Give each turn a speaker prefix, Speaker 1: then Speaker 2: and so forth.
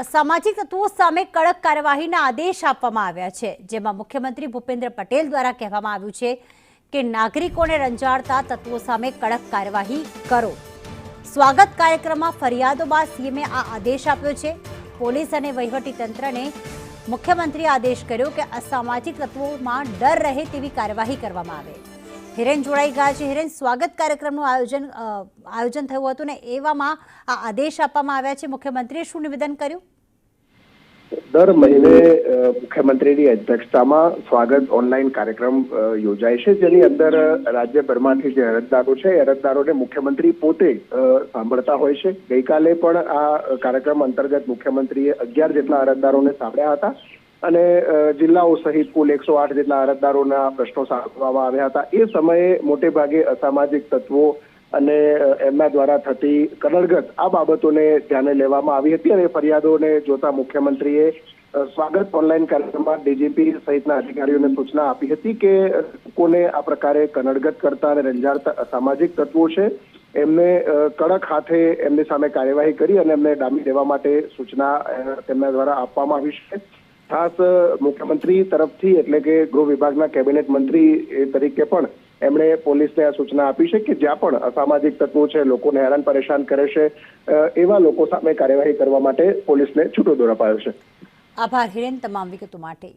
Speaker 1: અસામાજિક તત્વો સામે કડક કાર્યવાહીના આદેશ આપવામાં આવ્યા છે, જેમાં મુખ્યમંત્રી ભૂપેન્દ્ર પટેલ દ્વારા કહેવામાં આવ્યું છે કે નાગરિકોને રંજાડતા તત્વો સામે કડક કાર્યવાહી કરો। સ્વાગત કાર્યક્રમમાં ફરિયાદો બાદ સીએમએ આ આદેશ આપ્યો છે। પોલીસ અને વહીવટી તંત્રને મુખ્યમંત્રીએ આદેશ કર્યો કે અસામાજિક તત્વોમાં ડર રહે તેવી કાર્યવાહી કરવામાં આવે। હિરેન જોડાઈ ગયા છે। હિરેન, સ્વાગત કાર્યક્રમનું આયોજન થયું હતું ને એવામાં આ આદેશ આપવામાં આવ્યા છે। મુખ્યમંત્રીએ શું નિવેદન કર્યું?
Speaker 2: દર મહિને મુખ્યમંત્રીની અધ્યક્ષતામાં સ્વાગત ઓનલાઈન કાર્યક્રમ યોજાય છે, જેની અંદર રાજ્યભરમાંથી જે અરજદારો છે અરજદારોને મુખ્યમંત્રી પોતે સાંભળતા હોય છે। ગઈકાલે પણ આ કાર્યક્રમ અંતર્ગત મુખ્યમંત્રીએ 11 જેટલા અરજદારોને સાંભળ્યા હતા અને જિલ્લાઓ સહિત કુલ 108 જેટલા અરજદારોના પ્રશ્નો સાંભળવામાં આવ્યા હતા। એ સમયે મોટે ભાગે અસામાજિક તત્વો અને એમના દ્વારા થતી કનડગત આ બાબતોને ધ્યાને લેવામાં આવી હતી અને ફરિયાદોને જોતા મુખ્યમંત્રીએ સ્વાગત ઓનલાઈન કાર્યક્રમમાં ડીજીપી સહિતના અધિકારીઓને સૂચના આપી હતી કે લોકોને આ પ્રકારે કનડગત કરતા અને રંજાડતા અસામાજિક તત્વો છે એમને કડક હાથે એમની સામે કાર્યવાહી કરી અને એમને ડામી દેવા માટે સૂચના તેમના દ્વારા આપવામાં આવી છે। ખાસ મુખ્યમંત્રી તરફથી એટલે કે ગૃહ વિભાગના કેબિનેટ મંત્રી તરીકે પણ એમણે પોલીસને આ સૂચના આપી છે કે જ્યાં પણ અસામાજિક તત્વો છે, લોકોને હેરાન પરેશાન કરે છે, એવા લોકો સામે કાર્યવાહી કરવા માટે પોલીસને છૂટો દોર અપાયો છે।
Speaker 1: આભાર હિરેન, તમામ વિગતો માટે।